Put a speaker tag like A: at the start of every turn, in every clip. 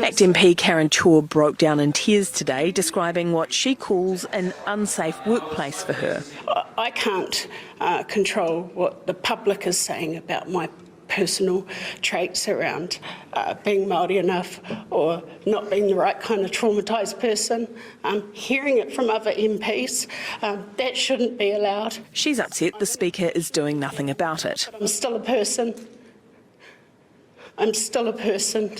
A: ACT MP Karen Chhour broke down in tears today, describing what she calls an unsafe workplace for her.
B: I can't control what the public is saying about my personal traits around being Māori enough or not being the right kind of traumatised person. Hearing it from other MPs, that shouldn't be allowed.
A: She's upset the Speaker is doing nothing about it.
B: But I'm still a person. I'm still a person.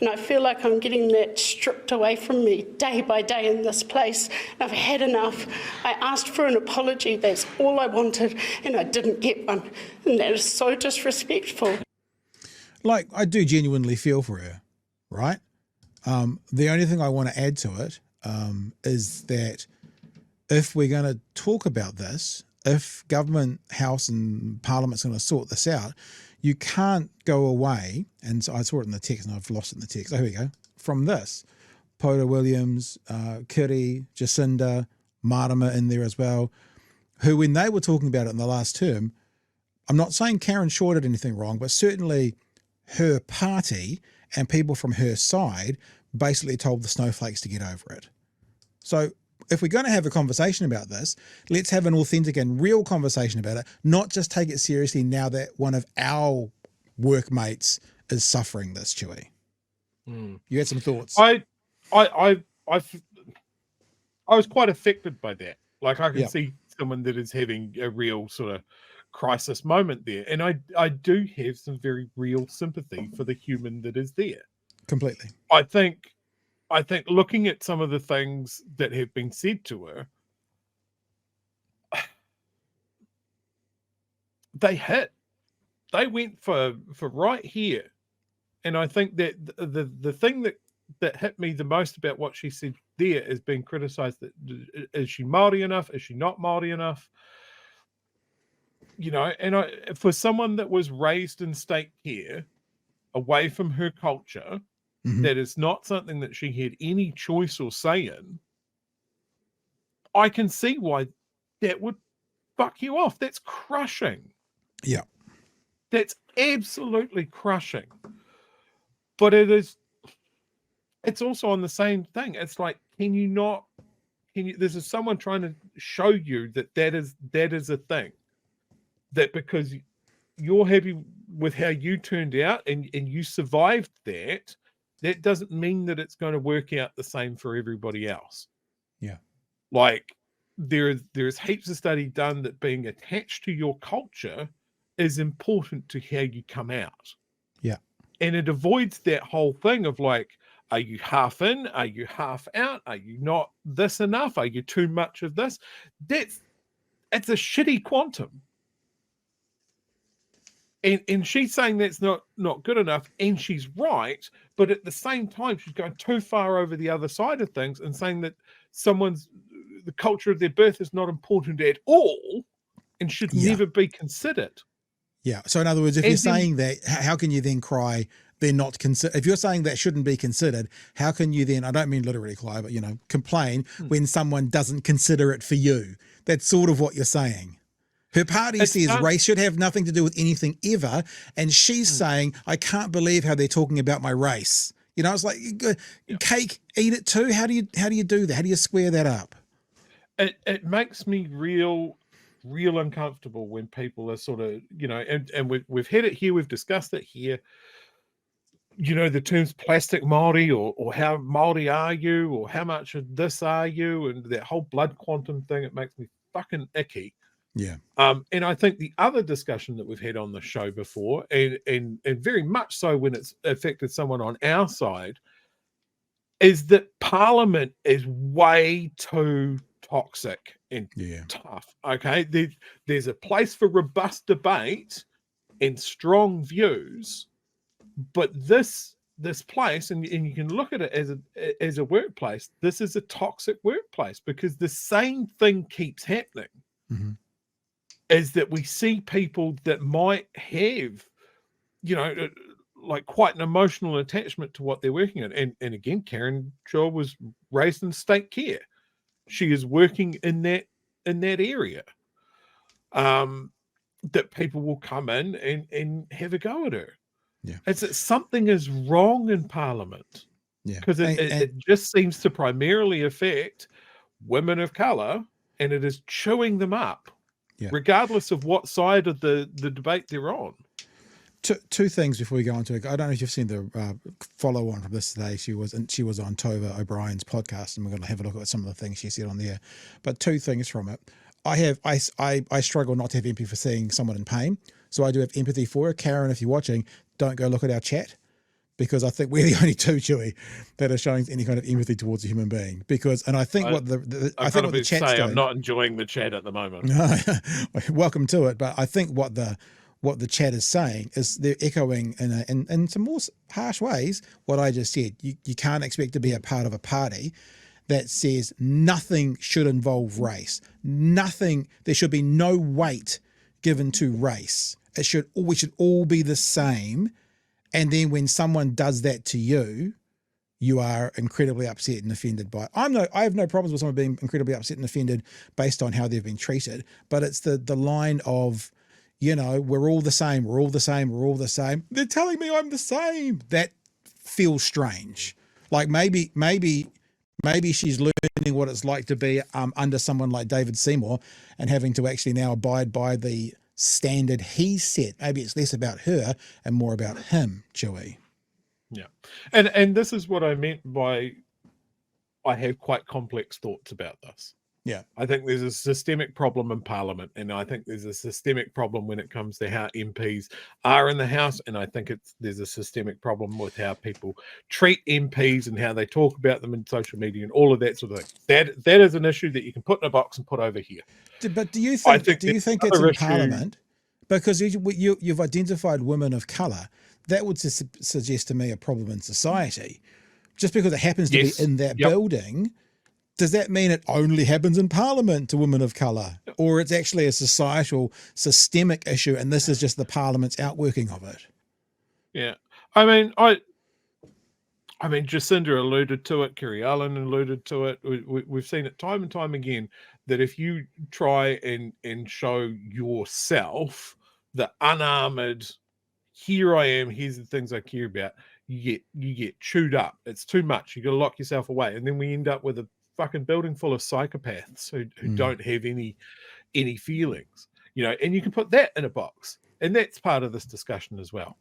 B: And I feel like I'm getting that stripped away from me day by day in this place. I've had enough. I asked for an apology. That's all I wanted, and I didn't get one. And that is so disrespectful.
C: Like, I do genuinely feel for her, right? The only thing I want to add to it is that if we're going to talk about this, if Government, House and Parliament's going to sort this out, you can't go away, and so I saw it in the text and I've lost it in the text. Oh, here we go. From this, Pota Williams, Kiri, Jacinda, Marama in there as well, who when they were talking about it in the last term, I'm not saying Karen Chhour did anything wrong, but certainly her party and people from her side basically told the snowflakes to get over it. So if we're going to have a conversation about this, let's have an authentic and real conversation about it, not just take it seriously now that one of our workmates is suffering this, Chewy. You had some thoughts.
D: I was quite affected by that. Like, I can see someone that is having a real sort of crisis moment there. And I do have some very real sympathy for the human that is there.
C: Completely.
D: I think looking at some of the things that have been said to her, they hit. They went for right here. And I think that the thing that hit me the most about what she said there is being criticized. That is she Māori enough? Is she not Māori enough? You know, and for someone that was raised in state care, away from her culture, that is not something that she had any choice or say in, I can see why that would fuck you off. That's crushing.
C: Yeah.
D: That's absolutely crushing. But it's also on the same thing. It's like, this is someone trying to show you that is a thing. That because you're happy with how you turned out and you survived that, that doesn't mean that it's going to work out the same for everybody else.
C: Yeah.
D: Like there's heaps of study done that being attached to your culture is important to how you come out.
C: Yeah. And
D: it avoids that whole thing of like, are you half in? Are you half out? Are you not this enough? Are you too much of this? It's a shitty quantum. And she's saying that's not good enough, and she's right, but at the same time, she's going too far over the other side of things and saying that the culture of their birth is not important at all and should never be considered.
C: Yeah. So in other words, if you're saying that, how can you then cry they're not considered? If you're saying that shouldn't be considered, how can you then, I don't mean literally cry, but, complain when someone doesn't consider it for you? That's sort of what you're saying. Her party says race should have nothing to do with anything ever. And she's saying, I can't believe how they're talking about my race. It's like, cake, eat it too. How do you do that? How do you square that up?
D: It makes me real uncomfortable when people are sort of, and we've had it here. We've discussed it here. The terms plastic Māori or how Māori are you or how much of this are you? And that whole blood quantum thing, it makes me fucking icky.
C: Yeah.
D: And I think the other discussion that we've had on the show before, and very much so when it's affected someone on our side, is that Parliament is way too toxic and tough. Okay. There's a place for robust debate and strong views, but this place, and you can look at it as a workplace, this is a toxic workplace because the same thing keeps happening. Is that we see people that might have, like quite an emotional attachment to what they're working on. And again, Karen Chhour was raised in state care. She is working in that area. That people will come in and have a go at her.
C: Yeah.
D: It's that something is wrong in Parliament.
C: Yeah.
D: because it just seems to primarily affect women of color, and it is chewing them up,
C: Yeah.
D: regardless of what side of the debate they're on.
C: Two things before we go on to it. I don't know if you've seen the follow on from this today. She was on Tova O'Brien's podcast, and we're going to have a look at some of the things she said on there. But two things from it. I struggle not to have empathy for seeing someone in pain, so I do have empathy for her. Karen, if you're watching, don't go look at our chat, because I think we're the only two, Chewy, that are showing any kind of empathy towards a human being. And I think what the chat's doing.
D: I'm not enjoying the chat at the moment.
C: Welcome to it. But I think what the chat is saying is they're echoing in some more harsh ways what I just said. You can't expect to be a part of a party that says nothing should involve race. Nothing. There should be no weight given to race. We should all be the same. And then when someone does that to you, you are incredibly upset and offended by it. I have no problems with someone being incredibly upset and offended based on how they've been treated. But it's the line of, we're all the same, we're all the same, we're all the same. They're telling me I'm the same. That feels strange. Like maybe she's learning what it's like to be under someone like David Seymour and having to actually now abide by the standard he set. Maybe it's less about her and more about him, Chewy.
D: Yeah. And this is what I meant by I have quite complex thoughts about this.
C: Yeah.
D: I think there's a systemic problem in Parliament, and I think there's a systemic problem when it comes to how MPs are in the House, and I think there's a systemic problem with how people treat MPs and how they talk about them in social media and all of that sort of thing. That is an issue that you can put in a box and put over here.
C: But do you think it's in Parliament? Because you've identified women of colour. That would suggest to me a problem in society. Just because it happens to be in that building, does that mean it only happens in Parliament to women of colour? Or it's actually a societal, systemic issue, and this is just the Parliament's outworking of it?
D: Yeah. I mean, Jacinda alluded to it. Kerry Allen alluded to it. We've seen it time and time again that if you try and show yourself the unarmored, here I am, here's the things I care about, you get chewed up. It's too much. You got to lock yourself away, and then we end up with a fucking building full of psychopaths who don't have any feelings, and you can put that in a box, and that's part of this discussion as well.